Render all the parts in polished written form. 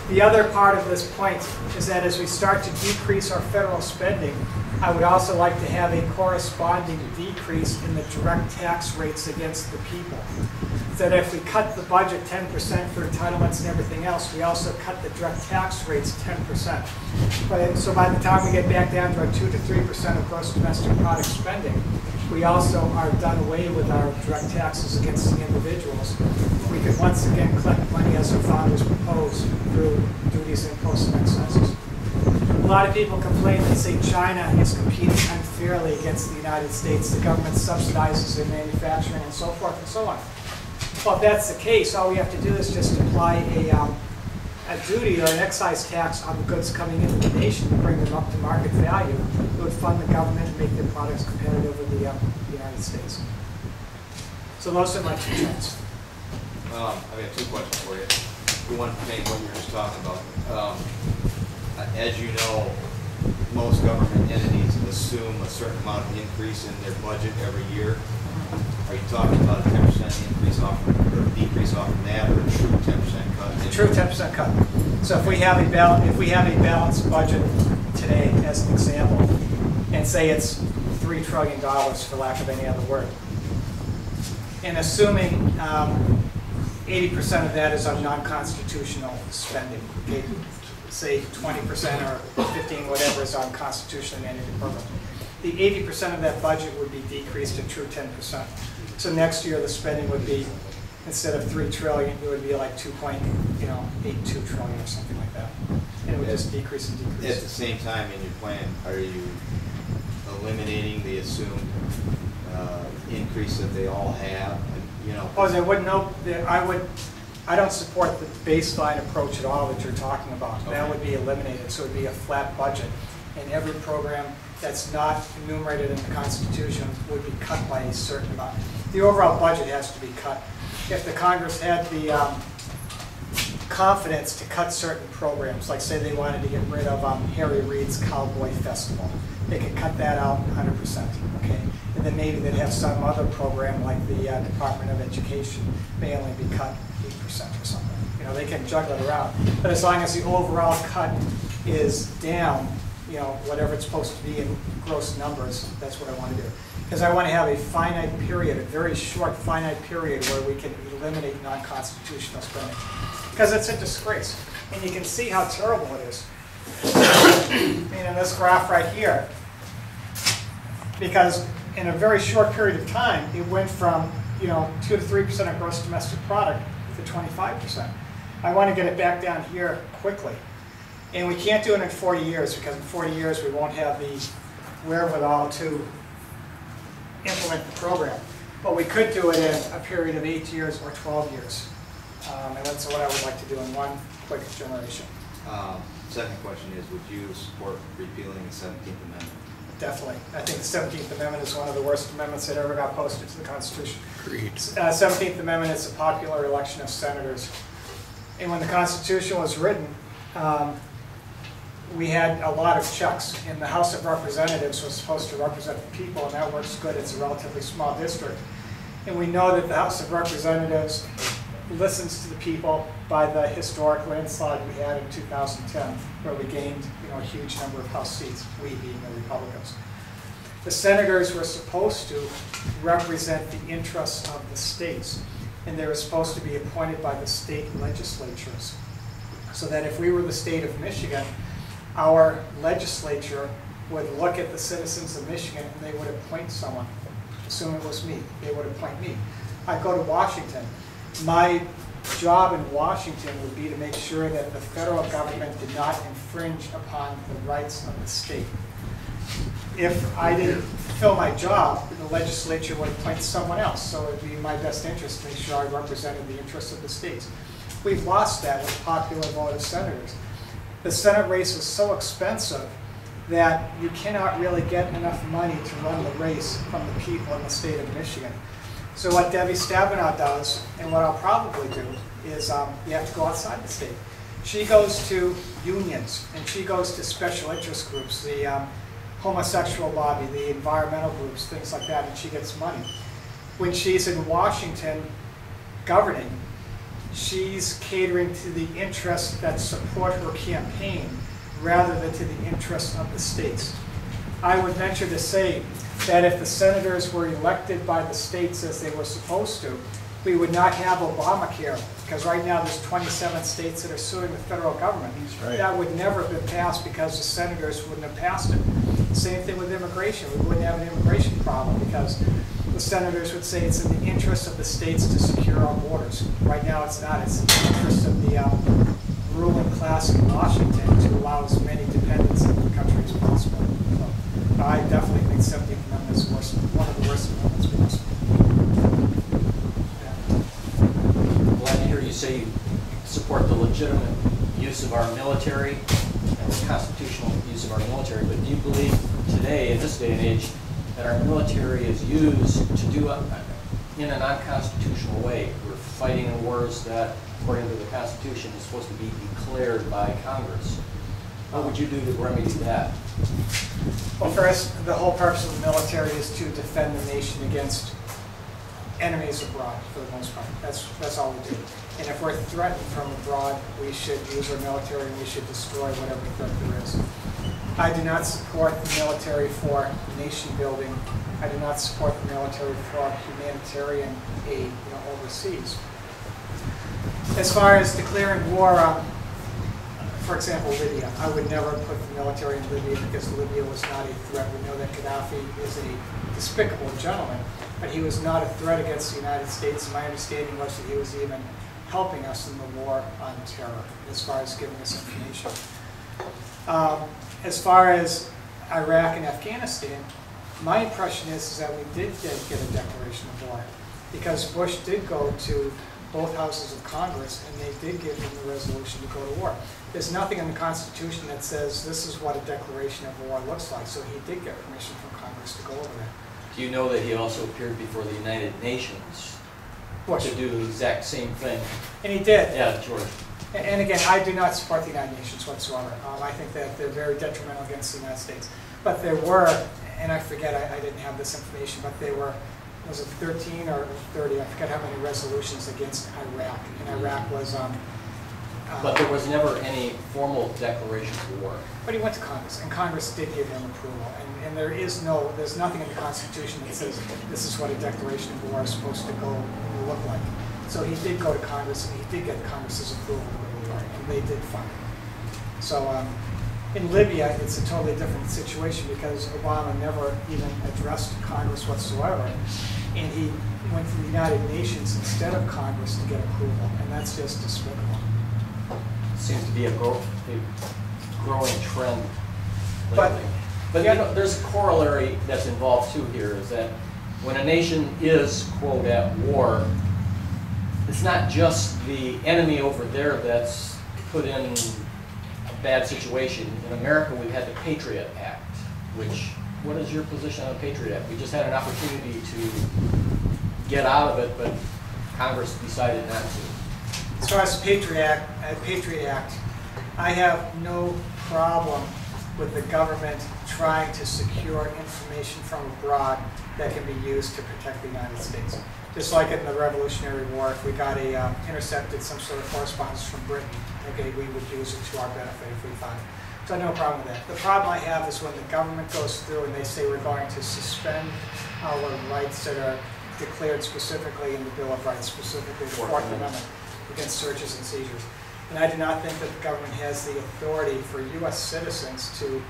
The other part of this point is that as we start to decrease our federal spending, I would also like to have a corresponding decrease in the direct tax rates against the people. So that if we cut the budget 10% for entitlements and everything else, we also cut the direct tax rates 10%. So by the time we get back down to our 2 to 3% of gross domestic product spending, we also are done away with our direct taxes against the individuals. We can once again collect money as our founders proposed through duties, imposts, and excesses. A lot of people complain and say China is competing unfairly against the United States. The government subsidizes their manufacturing and so forth and so on. Well, if that's the case, all we have to do is just apply a duty or an excise tax on the goods coming into the nation to bring them up to market value. It would fund the government and make their products competitive with the United States. So those are my 2 cents. I've got 2 questions for you. One thing, what you were just talking about. As you know, most government entities assume a certain amount of increase in their budget every year. Are you talking about a 10% increase off or a decrease off of that, or a true 10% cut? A true 10% cut. So if we have a balanced budget today, as an example, and say it's $3 trillion for lack of any other word, and assuming 80% of that is on non-constitutional spending, okay? Say 20% or 15, whatever is on constitutionally mandated programs. The 80% of that budget would be decreased to true 10%. So next year the spending would be, instead of $3 trillion, it would be like 2.82 trillion or something like that. And it would just decrease and decrease. At the same time, in your plan, are you eliminating the assumed increase that they all have? You know. Oh, they wouldn't know. I don't support the baseline approach at all that you're talking about. Okay. That would be eliminated, so it would be a flat budget. And every program that's not enumerated in the Constitution would be cut by a certain amount. The overall budget has to be cut. If the Congress had the confidence to cut certain programs, like say they wanted to get rid of Harry Reid's Cowboy Festival, they could cut that out 100%, okay? And then maybe they'd have some other program like the Department of Education may only be cut 8% or something. You know, they can juggle it around. But as long as the overall cut is down, you know, whatever it's supposed to be in gross numbers, that's what I want to do. Because I want to have a finite period, a very short finite period where we can eliminate non-constitutional spending. Because it's a disgrace. And you can see how terrible it is. I mean, in this graph right here, because in a very short period of time, it went from 2 to 3% of gross domestic product to 25%. I want to get it back down here quickly. And we can't do it in 40 years, because in 40 years we won't have the wherewithal to implement the program. But we could do it in a period of 8 years or 12 years. And that's what I would like to do in one quick generation. Second question is, would you support repealing the 17th Amendment? Definitely. I think the 17th Amendment is one of the worst amendments that ever got posted to the Constitution. Agreed. 17th Amendment is a popular election of senators. And when the Constitution was written, we had a lot of checks. And the House of Representatives was supposed to represent the people, and that works good. It's a relatively small district. And we know that the House of Representatives listens to the people by the historic landslide we had in 2010, where we gained a huge number of House seats, we being the Republicans. The senators were supposed to represent the interests of the states, and they were supposed to be appointed by the state legislatures. So that if we were the state of Michigan, our legislature would look at the citizens of Michigan and they would appoint someone. Assume it was me, they would appoint me. I'd go to Washington. My job in Washington would be to make sure that the federal government did not infringe upon the rights of the state. If I didn't fulfill my job, the legislature would appoint someone else, so it would be in my best interest to make sure I represented the interests of the states. We've lost that with popular vote of senators. The Senate race is so expensive that you cannot really get enough money to run the race from the people in the state of Michigan. So what Debbie Stabenow does, and what I'll probably do, is you have to go outside the state. She goes to unions, and she goes to special interest groups, the homosexual lobby, the environmental groups, things like that, and she gets money. When she's in Washington governing, she's catering to the interests that support her campaign rather than to the interests of the states. I would venture to say that if the senators were elected by the states as they were supposed to, we would not have Obamacare, because right now there's 27 states that are suing the federal government. Right. That would never have been passed because the senators wouldn't have passed it. Same thing with immigration. We wouldn't have an immigration problem because the senators would say it's in the interest of the states to secure our borders. Right now it's not. It's in the interest of the ruling class in Washington to allow as many dependents in the country as possible. So, I definitely think 17th Amendment is worse, one of the worst amendments possible. Glad to hear you say you support the legitimate use of our military and the constitutional use of our military, but do you believe today, in this day and age, that our military is used to do in an unconstitutional way? We're fighting in wars that, according to the Constitution, is supposed to be declared by Congress. What would you do to remedy that? Well, first, the whole purpose of the military is to defend the nation against enemies abroad, for the most part. That's all we do. And if we're threatened from abroad, we should use our military and we should destroy whatever threat there is. I do not support the military for nation building. I do not support the military for humanitarian aid, overseas. As far as declaring war, for example, Libya, I would never put the military in Libya because Libya was not a threat. We know that Gaddafi is a despicable gentleman, but he was not a threat against the United States. My understanding was that he was even helping us in the war on terror, as far as giving us information. As far as Iraq and Afghanistan, my impression is that we did get a declaration of war, because Bush did go to both houses of Congress and they did give him the resolution to go to war. There's nothing in the Constitution that says this is what a declaration of war looks like, so he did get permission from Congress to go over there. Do you know that he also appeared before the United Nations Bush. to do the exact same thing? And he did. Yeah, George. And again, I do not support the United Nations whatsoever. I think that they're very detrimental against the United States. But there were, and I forget, I didn't have this information, but there were, was it 13 or 30, I forget how many resolutions against Iraq. And Iraq was... but there was never any formal declaration of war. But he went to Congress, and Congress did give him approval. And there's nothing in the Constitution that says this is what a declaration of war is supposed to go and look like. So he did go to Congress, and he did get Congress's approval to go to war, and they did fund it. So in Libya, it's a totally different situation because Obama never even addressed Congress whatsoever, and he went to the United Nations instead of Congress to get approval, and that's just despicable. Seems to be a growing trend But- lately. But you know, there's a corollary that's involved too here, is that when a nation is, quote, at war, it's not just the enemy over there that's put in a bad situation. In America, we've had the Patriot Act, which, what is your position on the Patriot Act? We just had an opportunity to get out of it, but Congress decided not to. As far as the Patriot Act, I have no problem with the government trying to secure information from abroad that can be used to protect the United States. Just like in the Revolutionary War, if we got intercepted some sort of correspondence from Britain, okay, we would use it to our benefit if we found it. So no problem with that. The problem I have is when the government goes through and they say we're going to suspend our rights that are declared specifically in the Bill of Rights, specifically the Fourth Amendment, against searches and seizures. And I do not think that the government has the authority for U.S. citizens to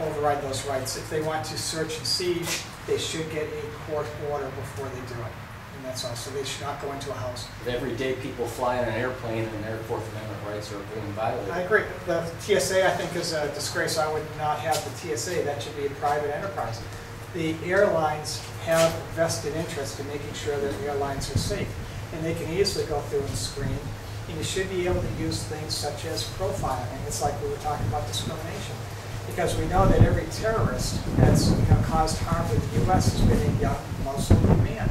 override those rights. If they want to search and seize, they should get a court order before they do it. And that's all. So they should not go into a house. But every day people fly in an airplane and their Fourth Amendment rights are being violated. I agree. The TSA, I think, is a disgrace. I would not have the TSA. That should be a private enterprise. The airlines have a vested interest in making sure that the airlines are safe. And they can easily go through and screen. And you should be able to use things such as profiling. It's like we were talking about discrimination. Because we know that every terrorist that's caused harm to the U.S. has been a young Muslim man.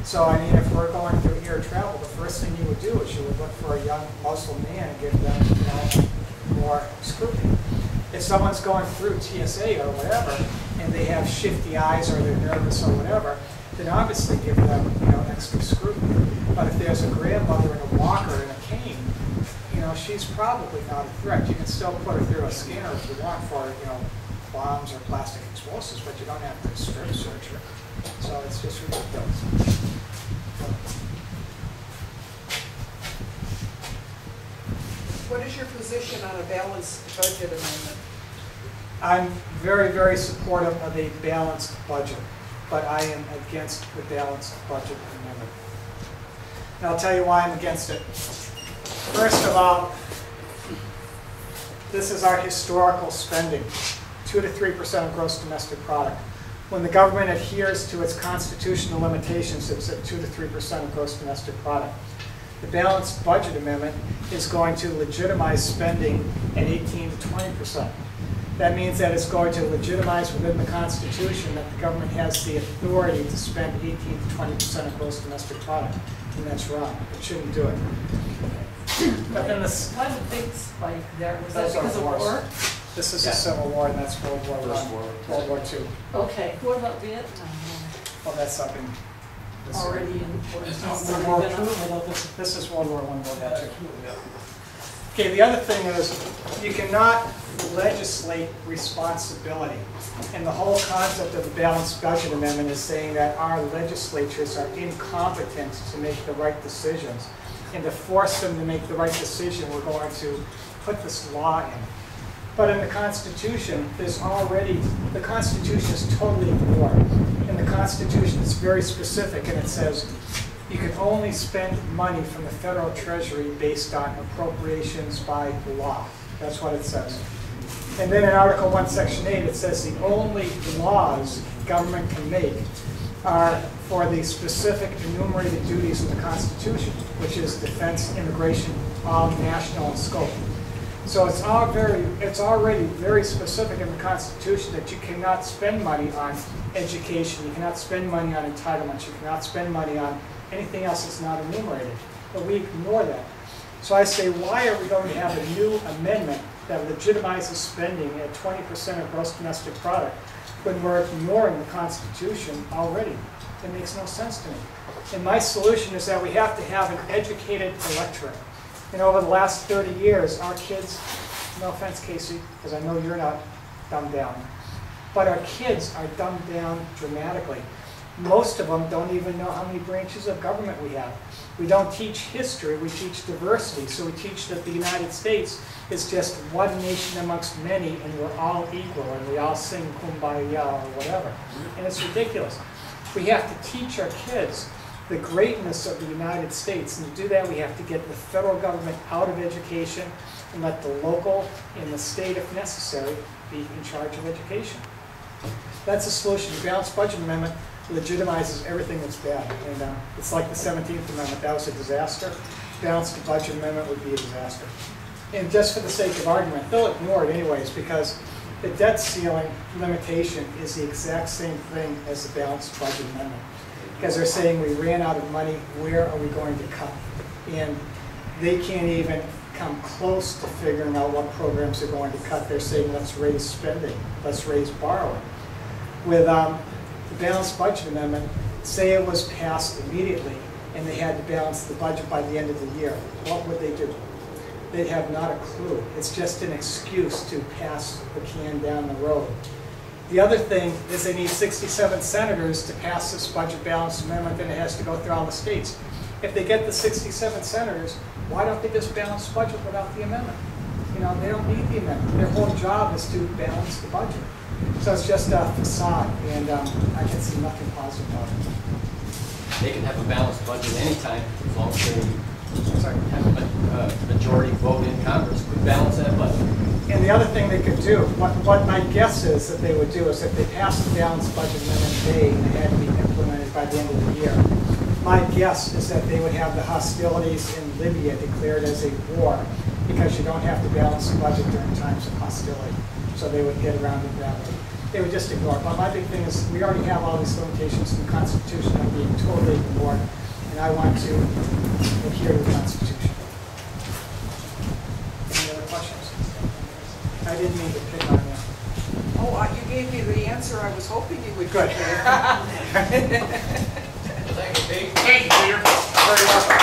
So, I mean, if we're going through air travel, the first thing you would do is you would look for a young Muslim man and give them more scrutiny. If someone's going through TSA or whatever, and they have shifty eyes or they're nervous or whatever, then obviously give them extra scrutiny. But if there's a grandmother in a walker and a cane, you know, she's probably not a threat. You can still put her through a scanner if you want for, you know, bombs or plastic explosives, but you don't have to strip search her. So it's just ridiculous. What is your position on a balanced budget amendment? I'm very, very supportive of a balanced budget, but I am against the balanced budget amendment. And I'll tell you why I'm against it. First of all, this is our historical spending, 2 to 3% of gross domestic product. When the government adheres to its constitutional limitations, it's at 2 to 3% of gross domestic product. The balanced budget amendment is going to legitimize spending at 18 to 20%. That means that it's going to legitimize within the Constitution that the government has the authority to spend 18 to 20% of gross domestic product, and that's wrong. It shouldn't do it. But then this, Why the big spike there? Was that Those are because of wars. war? this is a Civil War, and that's World War I, World War II. Okay, what about Vietnam? Well, that's something. Already in war. World War II. This is World War I, World War II. Okay, the other thing is you cannot legislate responsibility. And the whole concept of the balanced budget amendment is saying that our legislatures are incompetent to make the right decisions. And to force them to make the right decision, we're going to put this law in. But in the Constitution, there's already, the Constitution is totally ignored. In the Constitution, it's very specific, and it says you can only spend money from the federal treasury based on appropriations by law. That's what it says. And then in Article 1, Section 8, it says the only laws government can make are for the specific enumerated duties of the Constitution, which is defense, immigration, all national in scope. So it's already very specific in the Constitution that you cannot spend money on education, you cannot spend money on entitlements, you cannot spend money on anything else that's not enumerated. But we ignore that. So I say, why are we going to have a new amendment that legitimizes spending at 20% of gross domestic product when we're ignoring the Constitution already? It makes no sense to me. And my solution is that we have to have an educated electorate. And over the last 30 years, our kids, no offense, Casey, because I know you're not dumbed down, but our kids are dumbed down dramatically. Most of them don't even know how many branches of government we have. We don't teach history, we teach diversity. So we teach that the United States is just one nation amongst many, and we're all equal, and we all sing Kumbaya or whatever. And it's ridiculous. We have to teach our kids the greatness of the United States. And to do that, we have to get the federal government out of education and let the local and the state, if necessary, be in charge of education. That's the solution. The balanced budget amendment legitimizes everything that's bad. And it's like the 17th Amendment. That was a disaster. Balanced budget amendment would be a disaster. And just for the sake of argument, they'll ignore it anyways, because the debt ceiling limitation is the exact same thing as the balanced budget amendment. Because they're saying we ran out of money, where are we going to cut? And they can't even come close to figuring out what programs they're going to cut. They're saying let's raise spending, let's raise borrowing. With the balanced budget amendment, say it was passed immediately and they had to balance the budget by the end of the year, what would they do? They'd have not a clue. It's just an excuse to pass the can down the road. The other thing is they need 67 senators to pass this budget balance amendment, and it has to go through all the states. If they get the 67 senators, why don't they just balance the budget without the amendment? You know, they don't need the amendment. Their whole job is to balance the budget. So it's just a facade, and I can see nothing positive about it. They can have a balanced budget anytime, as long as they have a majority vote in Congress could balance that budget. And the other thing they could do, what my guess is that they would do is if they passed the balanced budget amendment today and it had to be implemented by the end of the year, my guess is that they would have the hostilities in Libya declared as a war, because you don't have to balance the budget during times of hostility. So they would get around it that way. They would just ignore it. But my big thing is we already have all these limitations in the Constitution that are being totally ignored, and I want to adhere to the Constitution. Any other questions? I didn't mean to pick on you. Oh, you gave me the answer I was hoping you would Good. get there. Thank you, Pete. Thank you, Peter. very much.